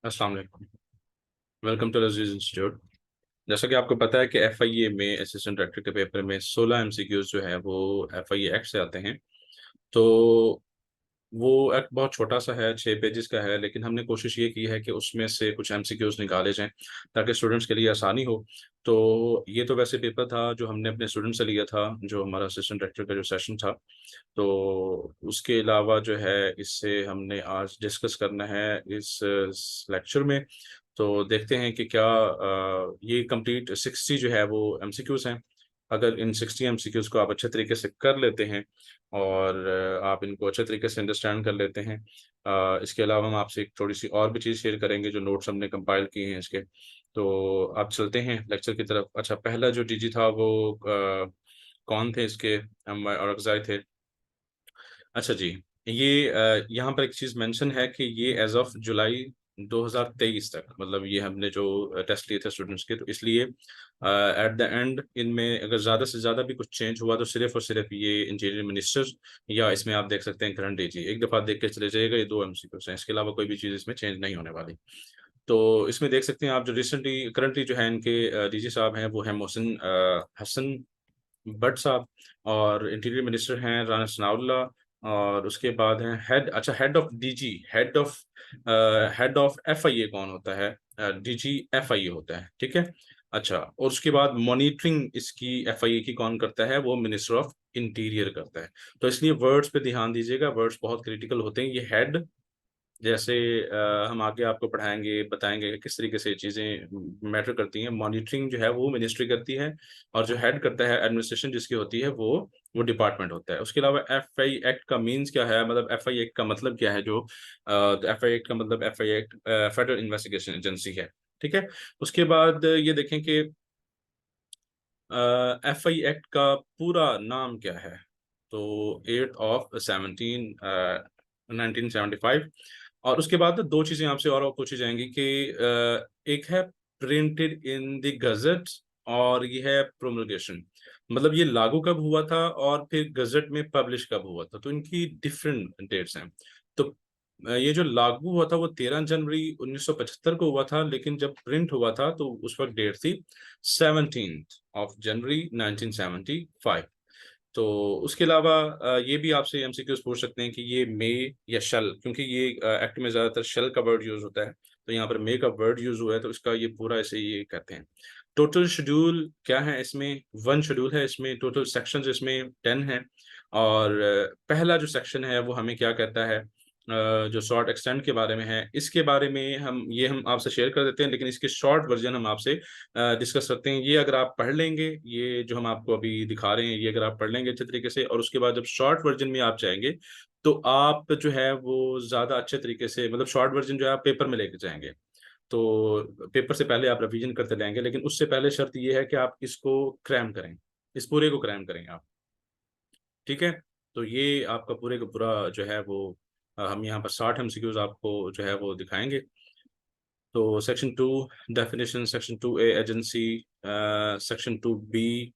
अस्सलाम वालेकुम। Welcome to लजीज इंस्टीट्यूट। जैसा कि आपको पता है कि एफआईए में असिस्टेंट डायरेक्टर के पेपर में 16 एमसीक्यूज जो है वो एफआईए एक्ट से आते हैं। तो वो एक्ट बहुत छोटा सा है, 6 पेजेस का है, लेकिन हमने कोशिश ये की है कि उसमें से कुछ एमसीक्यूज निकाले जाएं ताकि स्टूडेंट्स के लिए आसानी हो। तो ये तो वैसे पेपर था जो हमने अपने स्टूडेंट से लिया था, जो हमारा असिस्टेंट डायरेक्टर का जो सेशन था। तो उसके अलावा जो है इससे हमने आज डिस्कस करना है इस लेक्चर में। तो देखते हैं कि क्या ये कंप्लीट 60 जो है वो एमसीक्यूज हैं। अगर इन 60 एमसीक्यूज को आप अच्छे तरीके से कर लेते हैं और आप इनको अच्छे तरीके से अंडरस्टैंड कर लेते हैं, इसके अलावा हम आपसे एक थोड़ी सी और भी चीज़ शेयर करेंगे जो नोट्स हमने कंपाइल किए हैं इसके। तो आप चलते हैं लेक्चर की तरफ। अच्छा, पहला जो डीजी था वो कौन थे इसके? हम औरंगजेब थे। अच्छा जी, ये यहाँ पर एक चीज़ मेंशन है कि ये एज ऑफ जुलाई 2023 तक, मतलब ये हमने जो टेस्ट लिए थे स्टूडेंट्स के, तो इसलिए एट द एंड इनमें अगर ज़्यादा से ज़्यादा भी कुछ चेंज हुआ तो सिर्फ और सिर्फ ये इंटीरियर मिनिस्टर, या इसमें आप देख सकते हैं करंट डीजी, एक दफ़ा देख के चले जाइएगा, ये दो एमसीक्यूज हैं, इसके अलावा कोई भी चीज़ इसमें चेंज नहीं होने वाली। तो इसमें देख सकते हैं आप जो रिसेंटली करंटली जो है इनके डीजी साहब हैं वो हैं मोहसिन हसन भट्ट साहब, और इंटीरियर मिनिस्टर हैं राना सनाउल्लाह। और उसके बाद हैं हेड, अच्छा head of DG, head of FIA कौन होता है? डीजी एफआईए होता है, ठीक है। अच्छा, और उसके बाद मॉनिटरिंग इसकी एफआईए की कौन करता है? वो मिनिस्टर ऑफ इंटीरियर करता है। तो इसलिए वर्ड्स पे ध्यान दीजिएगा, वर्ड्स बहुत क्रिटिकल होते हैं। ये हेड, जैसे हम आगे आपको पढ़ाएंगे, बताएंगे कि किस तरीके से चीज़ें मैटर करती हैं। मॉनिटरिंग जो है वो मिनिस्ट्री करती है, और जो हेड करता है एडमिनिस्ट्रेशन जिसकी होती है वो डिपार्टमेंट होता है। उसके अलावा एफआई एक्ट का मीन्स क्या है, मतलब एफआई एक्ट का मतलब क्या है? जो तो एफआई एक्ट का मतलब, FI act federal investigation agency है, ठीक है। उसके बाद ये देखें कि एफआई एक्ट का पूरा नाम क्या है। तो 8/17/1975। और उसके बाद दो चीजें आपसे और पूछी जाएंगी कि एक है प्रिंटेड इन द गजट, और ये है प्रोमulgation, मतलब ये लागू कब हुआ था और फिर गजट में पब्लिश कब हुआ था। तो इनकी डिफरेंट डेट्स हैं। तो ये जो लागू हुआ था वो 13 जनवरी 1975 को हुआ था, लेकिन जब प्रिंट हुआ था तो उस वक्त डेट थी 17 जनवरी 1975। तो उसके अलावा ये भी आपसे एमसीक्यूज पूछ सकते हैं कि ये मे या शल, क्योंकि ये एक्ट में ज्यादातर शल का वर्ड यूज होता है, तो यहाँ पर मे का वर्ड यूज हुआ है, तो इसका ये पूरा ऐसे ये कहते हैं। टोटल शेड्यूल क्या है इसमें? 1 शेड्यूल है इसमें, टोटल सेक्शंस इसमें 10 है। और पहला जो सेक्शन है वो हमें क्या कहता है? जो शॉर्ट एक्सटेंड के बारे में है, इसके बारे में हम आपसे शेयर कर देते हैं, लेकिन इसके शॉर्ट वर्जन हम आपसे डिस्कस करते हैं। ये अगर आप पढ़ लेंगे, ये जो हम आपको अभी दिखा रहे हैं, ये अगर आप पढ़ लेंगे अच्छे तरीके से, और उसके बाद जब शॉर्ट वर्जन में आप जाएंगे तो आप जो है वो ज़्यादा अच्छे तरीके से, मतलब शॉर्ट वर्जन जो है आप पेपर में लेके जाएंगे। तो पेपर से पहले आप रिवीजन करते जाएंगे, लेकिन उससे पहले शर्त ये है कि आप इसको क्रैम करें, इस पूरे को क्रैम करें आप, ठीक है। तो ये आपका पूरे का पूरा जो है वो हम यहाँ पर 60 एमसीक्यूज आपको जो है वो दिखाएंगे। तो section 2 definition, section 2A agency, section 2B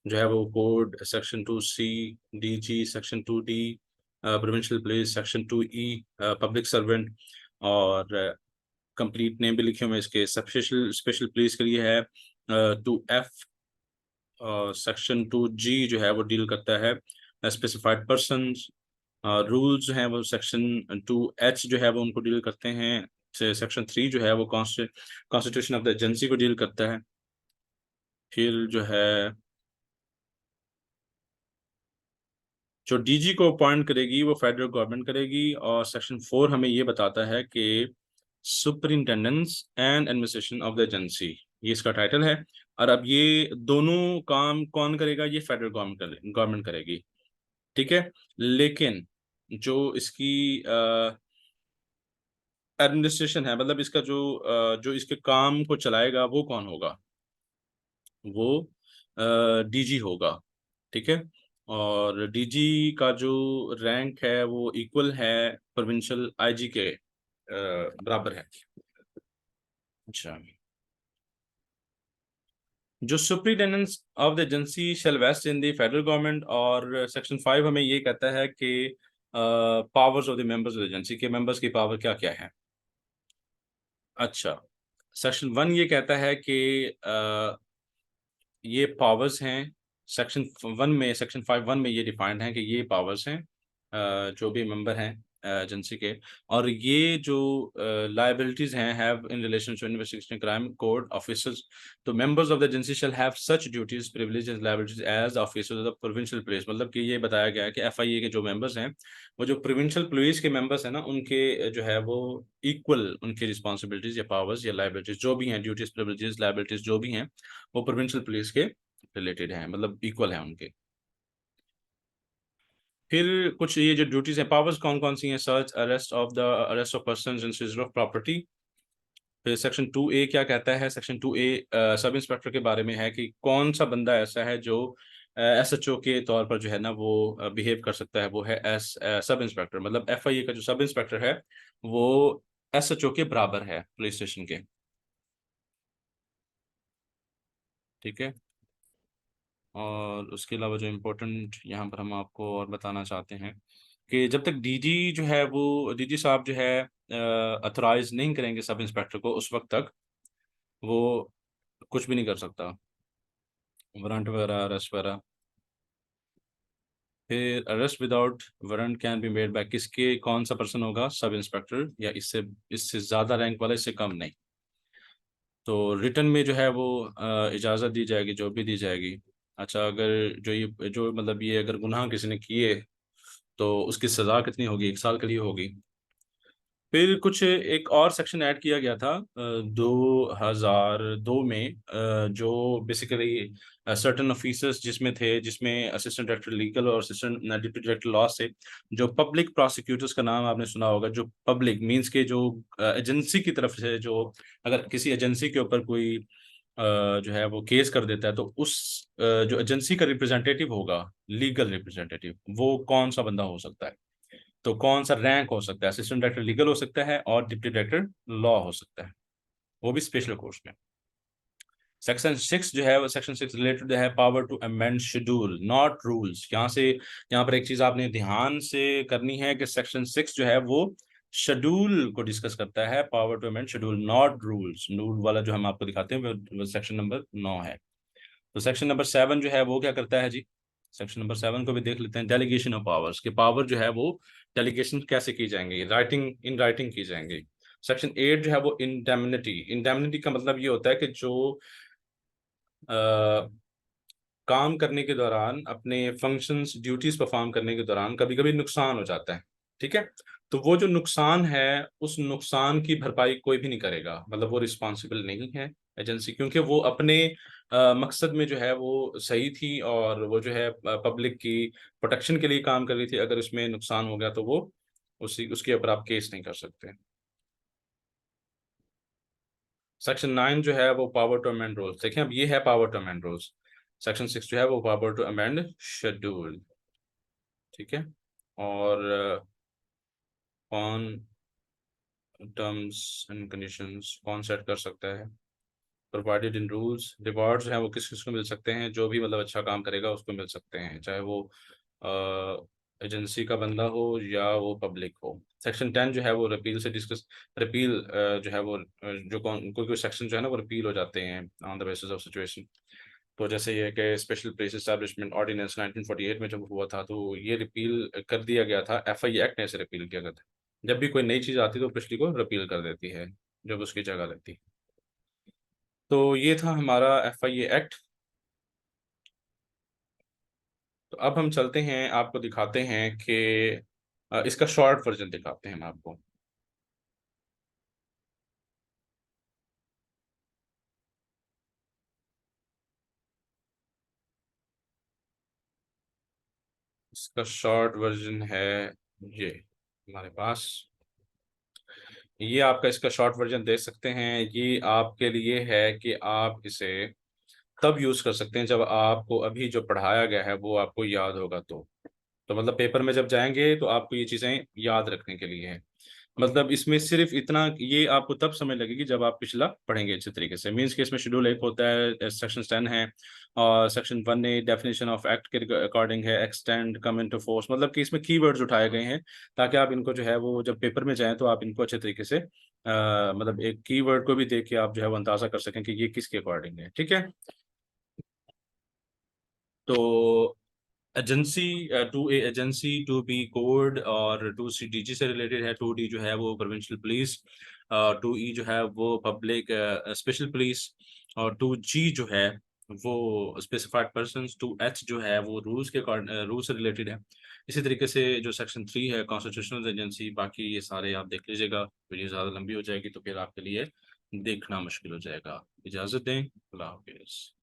जो है वो code, section 2C DG, section 2D provincial police, section 2E public servant, और कंप्लीट नेम भी लिखे हुए हैं इसके। स्पेशल स्पेशल पुलिस के लिए है 2F। सेक्शन 2G जो है वो डील करता है स्पेसिफाइड पर्सन्स। रूल्स हैं वो सेक्शन 2H जो है वो उनको डील करते हैं। सेक्शन 3 जो है वो कॉन्स्टिट्यूशन ऑफ द एजेंसी को डील करता है। फिर जो है जो डीजी को अपॉइंट करेगी वो फेडरल गवर्नमेंट करेगी। और सेक्शन 4 हमें ये बताता है कि superintendence and administration of the agency, ये इसका टाइटल है। और अब ये दोनों काम कौन करेगा? ये फेडरल गवर्नमेंट करेगी, ठीक है। लेकिन जो इसकी एडमिनिस्ट्रेशन है, मतलब इसका जो इसके काम को चलाएगा वो कौन होगा? वो डीजी होगा, ठीक है। और डीजी का जो रैंक है वो इक्वल है प्रोविंशियल आईजी के बराबर है। अच्छा, जो superintendence of the agency shall vest in the federal government. और सेक्शन 5 हमें ये कहता है कि powers of the members of the agency, के मेंबर्स की पावर क्या क्या है। अच्छा, सेक्शन 1 ये कहता है कि ये पावर्स हैं। सेक्शन 1 में, सेक्शन 5(1) में ये डिफाइंड है कि ये पावर्स हैं जो भी मेंबर हैं एजेंसी के। और ये जो लायबिलिटीज हैं, have in relation to investigation crime code officers. तो members of the agency shall have such duties privileges and liabilities as officers of the provincial police. मतलब कि ये बताया गया है कि एफआईए के जो मेंबर्स हैं, वो जो प्रोविंशियल पुलिस के मेंबर्स हैं ना, उनके जो है वो इक्वल उनकी रिस्पॉन्सिबिलिटीज या पावर्स या लायबिलिटीज जो भी हैं, ड्यूटीज प्रिविलेजेस लायबिलिटीज जो भी हैं, वो प्रोविंशियल पुलिस के रिलेटेड हैं, मतलब इक्वल है उनके। फिर कुछ ये जो ड्यूटीज हैं, पावर्स कौन कौन सी हैं? Search, arrest of person and seizure of property. फिर सेक्शन 2A क्या कहता है? सेक्शन 2A सब इंस्पेक्टर के बारे में है कि कौन सा बंदा ऐसा है जो एसएचओ के तौर पर जो है ना वो बिहेव कर सकता है। वो है एस सब इंस्पेक्टर। मतलब एफआईए का जो सब इंस्पेक्टर है वो एसएचओ के बराबर है पुलिस स्टेशन के। ठीक है। और उसके अलावा जो इम्पोर्टेंट यहाँ पर हम आपको और बताना चाहते हैं कि जब तक डीजी जो है वो डीजी साहब जो है अथोराइज नहीं करेंगे सब इंस्पेक्टर को, उस वक्त तक वो कुछ भी नहीं कर सकता, वारंट वगैरह, अरेस्ट वगैरह। फिर arrest without warrant can be made by किसके, कौन सा पर्सन होगा? सब इंस्पेक्टर या इससे इससे ज़्यादा रैंक वाला, इससे कम नहीं। तो रिटर्न में जो है वो इजाज़त दी जाएगी, जो भी दी जाएगी। अच्छा, अगर जो मतलब ये अगर गुनाह किसी ने किए तो उसकी सज़ा कितनी होगी? 1 साल के लिए होगी। फिर कुछ एक और सेक्शन ऐड किया गया था 2002 में, जो बेसिकली सर्टन ऑफिसर्स जिसमें थे, जिसमें असिस्टेंट डायरेक्टर लीगल और असिस्टेंट डिप्टी डायरेक्टर लॉ से, जो पब्लिक प्रोसिक्यूटर्स का नाम आपने सुना होगा। जो पब्लिक मींस के जो एजेंसी की तरफ से, जो अगर किसी एजेंसी के ऊपर कोई जो है वो केस कर देता है, तो उस जो एजेंसी का रिप्रेजेंटेटिव होगा, लीगल रिप्रेजेंटेटिव, वो कौन सा बंदा हो सकता है? तो कौन सा रैंक हो सकता है? असिस्टेंट डायरेक्टर लीगल हो सकता है और डिप्टी डायरेक्टर लॉ हो सकता है, वो भी स्पेशल कोर्स में। सेक्शन 6 जो है वो, सेक्शन 6 रिलेटेड है power to amend schedule not rules. यहाँ पर एक चीज आपने ध्यान से करनी है कि सेक्शन 6 जो है वो शेड्यूल को डिस्कस करता है, power to amend schedule not rules. Rule वाला जो हम आपको दिखाते हैं वो सेक्शन नंबर 9 है। तो सेक्शन नंबर 7 जो है वो क्या करता है जी? सेक्शन नंबर 7 को भी देख लेते हैं। डेलीगेशन ऑफ पावर्स, के पावर जो है वो डेलीगेशन कैसे की जाएंगी? इन राइटिंग की जाएंगी। सेक्शन 8 जो है वो इंडेमनिटी। इंडेमनिटी का मतलब ये होता है कि जो आ, काम करने के दौरान, अपने फंक्शंस ड्यूटीज परफॉर्म करने के दौरान कभी कभी नुकसान हो जाता है। ठीक है। तो वो जो नुकसान है, उस नुकसान की भरपाई कोई भी नहीं करेगा, मतलब वो रिस्पॉन्सिबल नहीं है एजेंसी, क्योंकि वो अपने मकसद में जो है वो सही थी, और वो जो है पब्लिक की प्रोटेक्शन के लिए काम कर रही थी। अगर उसमें नुकसान हो गया तो वो उसी उसके ऊपर आप केस नहीं कर सकते। सेक्शन 9 जो है वो पावर टू अमेंड रूल्स। देखें, अब ये है power to amend rules. Section 6 जो है वो पावर टू अमेंड शेड्यूल। ठीक है। और कौन टर्म्स एंड कंडीशंस कौन सेट कर सकता है? Provided in rules. रिवॉर्ड्स हैं वो किस किस को मिल सकते हैं? जो भी मतलब अच्छा काम करेगा उसको मिल सकते हैं, चाहे वो एजेंसी का बंदा हो या वो पब्लिक हो। सेक्शन 10 जो है वो रिपील से डिस्कस, रिपील जो है वो जो कोई कोई सेक्शन जो है ना वो रिपील हो जाते हैं on the basis of situation. तो जैसे ये कि स्पेशल प्लेस एस्टैब्लिशमेंट ऑर्डिनेंस 1948 में जब हुआ था, तो ये रिपील कर दिया गया था। एफआई एक्ट ने इसे रिपील किया गया था। जब भी कोई नई चीज़ आती है तो पिछली को रिपील कर देती है जब उसकी जगह लगती है। तो ये था हमारा एफआईए एक्ट। तो अब हम चलते हैं, आपको दिखाते हैं कि इसका शॉर्ट वर्जन दिखाते हैं हम आपको। इसका शॉर्ट वर्जन है ये हमारे पास। ये आपका इसका शॉर्ट वर्जन देख सकते हैं। ये आपके लिए है कि आप इसे तब यूज़ कर सकते हैं जब आपको अभी जो पढ़ाया गया है वो आपको याद होगा। तो मतलब पेपर में जब जाएंगे तो आपको ये चीज़ें याद रखने के लिए है। मतलब इसमें सिर्फ इतना, ये आपको तब समझ लगेगी जब आप पिछला पढ़ेंगे अच्छे तरीके से। मीन्स के इसमें शेड्यूल 1 होता है, सेक्शन 10 है, और section 1A definition of act के अकॉर्डिंग है, एक्सटेंड, कम इनटू फोर्स। मतलब कि इसमें कीवर्ड्स उठाए गए हैं ताकि आप इनको जो है वो जब पेपर में जाएं तो आप इनको अच्छे तरीके से मतलब एक कीवर्ड को भी देख के आप जो है वो अंदाजा कर सकें कि ये किसके अकॉर्डिंग है, ठीक है। तो agency, two A agency, two B code, और टू सी डीजी से रिलेटेड है, टू डी जो है वो प्रोविंशियल पुलिस, टू ई जो है वो पब्लिक स्पेशल पुलिस, और टू जी जो है वो स्पेसिफाइड पर्सन्स, टू एच जो है वो रूल्स के रूल से रिलेटेड है। इसी तरीके से जो सेक्शन 3 है कॉन्स्टिट्यूशनल एजेंसी, बाकी ये सारे आप देख लीजिएगा, वीडियो ज़्यादा लंबी हो जाएगी तो फिर आपके लिए देखना मुश्किल हो जाएगा। इजाज़त दें, अल्लाह हाफिज़।